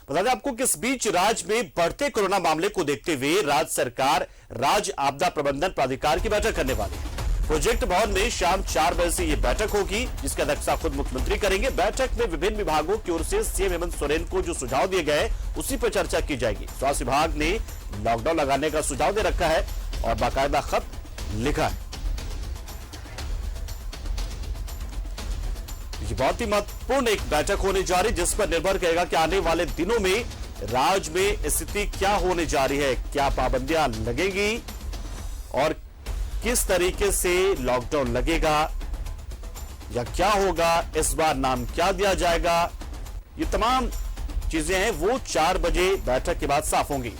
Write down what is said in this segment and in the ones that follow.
बता दें आपको कि इस बीच राज्य में बढ़ते कोरोना मामले को देखते हुए राज्य सरकार राज्य आपदा प्रबंधन प्राधिकार की बैठक करने वाली है। प्रोजेक्ट भवन में शाम 4 बजे से यह बैठक होगी, जिसकी अध्यक्षता खुद मुख्यमंत्री करेंगे। बैठक में विभिन्न विभागों की ओर से सीएम हेमंत सोरेन को जो सुझाव दिए गए उसी पर चर्चा की जाएगी। स्वास्थ्य विभाग ने लॉकडाउन लगाने का सुझाव दे रखा है और बाकायदा खत लिखा है। ये बहुत ही महत्वपूर्ण एक बैठक होने जा रही है, जिस पर निर्भर करेगा कि आने वाले दिनों में राज्य में स्थिति क्या होने जा रही है, क्या पाबंदियां लगेगी और किस तरीके से लॉकडाउन लगेगा या क्या होगा, इस बार नाम क्या दिया जाएगा। ये तमाम चीजें हैं वो 4 बजे बैठक के बाद साफ होंगी।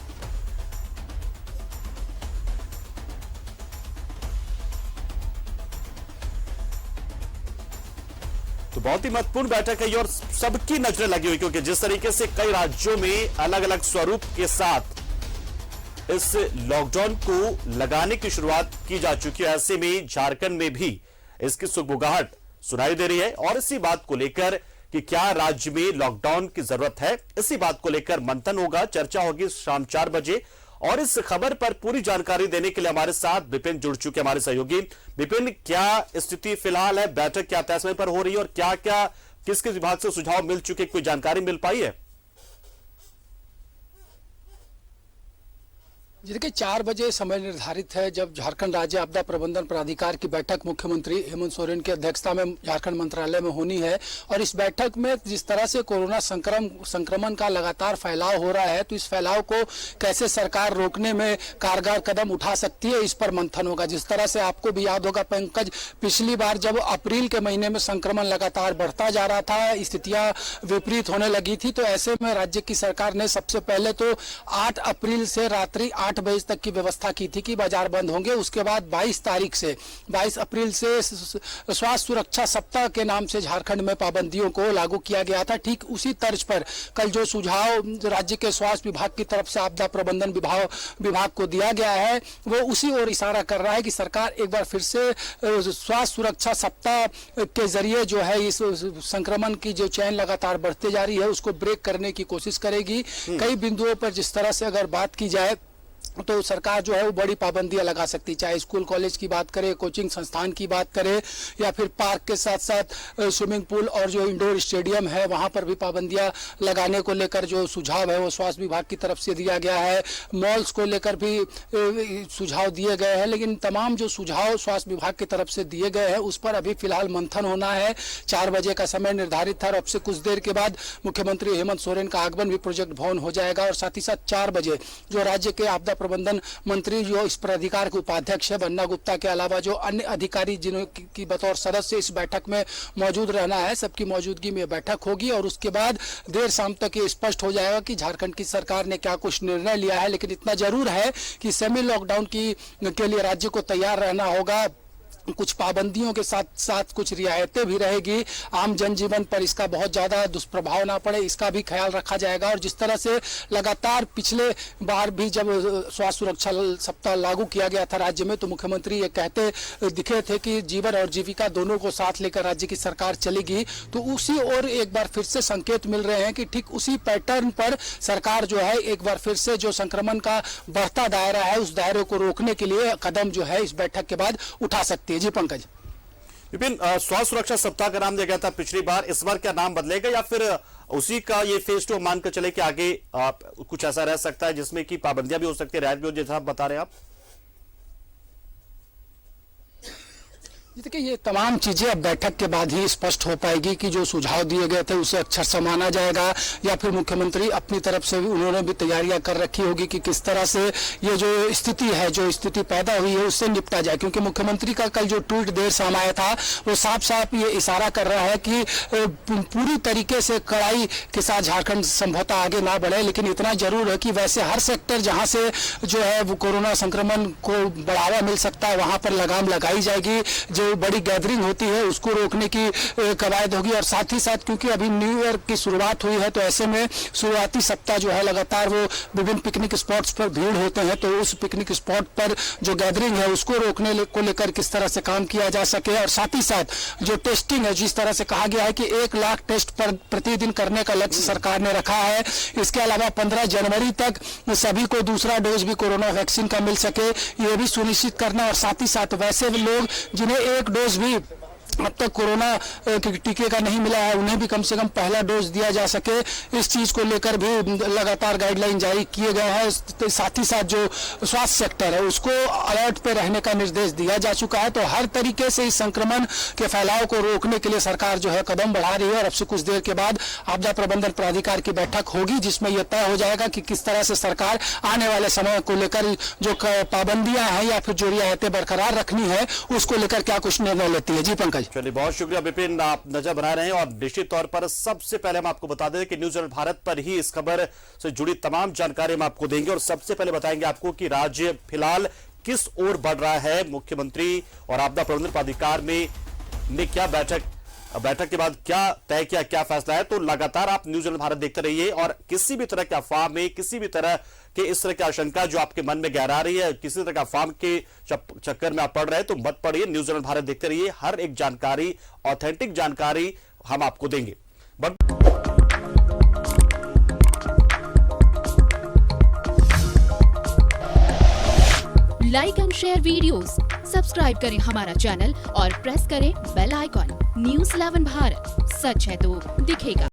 तो बहुत ही महत्वपूर्ण बैठक है और सबकी नजरें लगी हुई, क्योंकि जिस तरीके से कई राज्यों में अलग अलग स्वरूप के साथ इस लॉकडाउन को लगाने की शुरुआत की जा चुकी है, ऐसे में झारखंड में भी इसकी सुगबुगाहट सुनाई दे रही है। और इसी बात को लेकर कि क्या राज्य में लॉकडाउन की जरूरत है, इसी बात को लेकर मंथन होगा, चर्चा होगी शाम 4 बजे। और इस खबर पर पूरी जानकारी देने के लिए हमारे साथ विपिन जुड़ चुके हमारे सहयोगी। विपिन, क्या स्थिति फिलहाल है, बैठक क्या तय समय पर हो रही है और क्या क्या किस किस विभाग से सुझाव मिल चुके, कोई जानकारी मिल पाई है? देखिए 4 बजे समय निर्धारित है जब झारखंड राज्य आपदा प्रबंधन प्राधिकार की बैठक मुख्यमंत्री हेमंत सोरेन की अध्यक्षता में झारखंड मंत्रालय में होनी है। और इस बैठक में जिस तरह से कोरोना संक्रमण का लगातार फैलाव हो रहा है, तो इस फैलाव को कैसे सरकार रोकने में कारगर कदम उठा सकती है, इस पर मंथन होगा। जिस तरह से आपको भी याद होगा पंकज, पिछली बार जब अप्रैल के महीने में संक्रमण लगातार बढ़ता जा रहा था, स्थितियां विपरीत होने लगी थी, तो ऐसे में राज्य की सरकार ने सबसे पहले तो 8 अप्रैल से रात्रि 8 बजे तक की व्यवस्था की थी कि बाजार बंद होंगे। उसके बाद 22 अप्रैल से स्वास्थ्य सुरक्षा सप्ताह के नाम से झारखंड में पाबंदियों को लागू किया गया था। ठीक उसी तर्ज पर कल जो सुझाव राज्य के स्वास्थ्य विभाग की तरफ से आपदा प्रबंधन विभाग को दिया गया है, वो उसी ओर इशारा कर रहा है कि सरकार एक बार फिर से स्वास्थ्य सुरक्षा सप्ताह के जरिए जो है इस संक्रमण की जो चैन लगातार बढ़ते जा रही है उसको ब्रेक करने की कोशिश करेगी। कई बिंदुओं पर जिस तरह से अगर बात की जाए तो सरकार जो है वो बड़ी पाबंदियां लगा सकती है, चाहे स्कूल कॉलेज की बात करें, कोचिंग संस्थान की बात करें, या फिर पार्क के साथ साथ स्विमिंग पूल और जो इंडोर स्टेडियम है वहां पर भी पाबंदियां लगाने को लेकर जो सुझाव है वो स्वास्थ्य विभाग की तरफ से दिया गया है। मॉल्स को लेकर भी सुझाव दिए गए हैं, लेकिन तमाम जो सुझाव स्वास्थ्य विभाग की तरफ से दिए गए हैं उस पर अभी फिलहाल मंथन होना है। 4 बजे का समय निर्धारित था और अब से कुछ देर के बाद मुख्यमंत्री हेमंत सोरेन का आगमन भी प्रोजेक्ट भवन हो जाएगा। और साथ ही साथ 4 बजे जो राज्य के आपदा प्रबंधन मंत्री जो इस प्राधिकार के उपाध्यक्ष है बन्ना गुप्ता के अलावा जो अन्य अधिकारी जिन्हों की बतौर सदस्य इस बैठक में मौजूद रहना है, सबकी मौजूदगी में बैठक होगी। और उसके बाद देर शाम तक ये स्पष्ट हो जाएगा कि झारखंड की सरकार ने क्या कुछ निर्णय लिया है। लेकिन इतना जरूर है कि सेमी लॉकडाउन के लिए राज्य को तैयार रहना होगा। कुछ पाबंदियों के साथ साथ कुछ रियायतें भी रहेगी, आम जनजीवन पर इसका बहुत ज्यादा दुष्प्रभाव ना पड़े इसका भी ख्याल रखा जाएगा। और जिस तरह से लगातार पिछले बार भी जब स्वास्थ्य सुरक्षा सप्ताह लागू किया गया था राज्य में, तो मुख्यमंत्री ये कहते दिखे थे कि जीवन और जीविका दोनों को साथ लेकर राज्य की सरकार चलेगी। तो उसी और एक बार फिर से संकेत मिल रहे हैं कि ठीक उसी पैटर्न पर सरकार जो है एक बार फिर से जो संक्रमण का बढ़ता दायरा है उस दायरे को रोकने के लिए कदम जो है इस बैठक के बाद उठा सकती है। जी पंकज। विपिन, स्वास्थ्य सुरक्षा सप्ताह का नाम दिया गया था पिछली बार, इस बार क्या नाम बदलेगा या फिर उसी का ये फेज 2 मानकर चले कि आगे कुछ ऐसा रह सकता है जिसमें कि पाबंदियां भी हो सकती है, रियायत भी हो, जैसा आप बता रहे हैं आप? देखिए ये तमाम चीजें अब बैठक के बाद ही स्पष्ट हो पाएगी कि जो सुझाव दिए गए थे उसे अक्षरशः माना जाएगा या फिर मुख्यमंत्री अपनी तरफ से भी उन्होंने भी तैयारियां कर रखी होगी कि किस तरह से ये जो स्थिति है, जो स्थिति पैदा हुई है उससे निपटा जाए। क्योंकि मुख्यमंत्री का कल जो ट्वीट देर शाम आया था वो साफ साफ ये इशारा कर रहा है कि पूरी तरीके से कड़ाई के साथ झारखंड संभवतः आगे ना बढ़े, लेकिन इतना जरूर है कि वैसे हर सेक्टर जहां से जो है वो कोरोना संक्रमण को बढ़ावा मिल सकता है वहां पर लगाम लगाई जाएगी। जो बड़ी गैदरिंग होती है उसको रोकने की कवायद होगी। और साथ ही साथ क्योंकि अभी न्यू ईयर की शुरुआत हुई है तो ऐसे में शुरुआती सप्ताह जो है लगातार वो विभिन्न पिकनिक स्पॉट्स पर भीड़ होते हैं, तो उस पिकनिक स्पॉट पर जो गैदरिंग है उसको रोकने को लेकर किस तरह से काम किया जा सके। और साथ ही साथ जो टेस्टिंग है, जिस तरह से कहा गया है कि 1 लाख टेस्ट पर प्रतिदिन करने का लक्ष्य सरकार ने रखा है। इसके अलावा 15 जनवरी तक सभी को दूसरा डोज भी कोरोना वैक्सीन का मिल सके, ये भी सुनिश्चित करना। और साथ ही साथ वैसे लोग जिन्हें 1 डोज भी अब तक कोरोना के टीके का नहीं मिला है उन्हें भी कम से कम पहला डोज दिया जा सके, इस चीज को लेकर भी लगातार गाइडलाइन जारी किए गए हैं। साथ ही साथ जो स्वास्थ्य सेक्टर है उसको अलर्ट पे रहने का निर्देश दिया जा चुका है। तो हर तरीके से इस संक्रमण के फैलाव को रोकने के लिए सरकार जो है कदम बढ़ा रही है। और अब से कुछ देर के बाद आपदा प्रबंधन प्राधिकार की बैठक होगी जिसमें यह तय हो जाएगा कि किस तरह से सरकार आने वाले समय को लेकर जो पाबंदियां हैं या फिर जो रियायतें बरकरार रखनी है उसको लेकर क्या कुछ निर्णय लेती है। जी पंकज। चलिए, बहुत शुक्रिया विपिन, आप नजर बना रहे हैं। और निश्चित तौर पर सबसे पहले हम आपको बता दें कि न्यूज़ ऑन भारत पर ही इस खबर से जुड़ी तमाम जानकारी हम आपको देंगे। और सबसे पहले बताएंगे आपको कि राज्य फिलहाल किस ओर बढ़ रहा है। मुख्यमंत्री और आपदा प्रबंधन प्राधिकार में ने क्या बैठक के बाद क्या तय किया, क्या फैसला है। तो लगातार आप न्यूज़ ऑन भारत देखते रहिए और किसी भी तरह के अफवाह में, किसी भी तरह के इस तरह की आशंका जो आपके मन में गहरा रही है, किसी तरह का अफवाह के चक्कर में आप पड़ रहे हैं तो मत पड़िए। न्यूज़ ऑन भारत देखते रहिए, हर एक जानकारी, ऑथेंटिक जानकारी हम आपको देंगे। Like and share videos, subscribe करें हमारा चैनल और प्रेस करें बेल आइकॉन। न्यूज़ 11 भारत, सच है तो दिखेगा।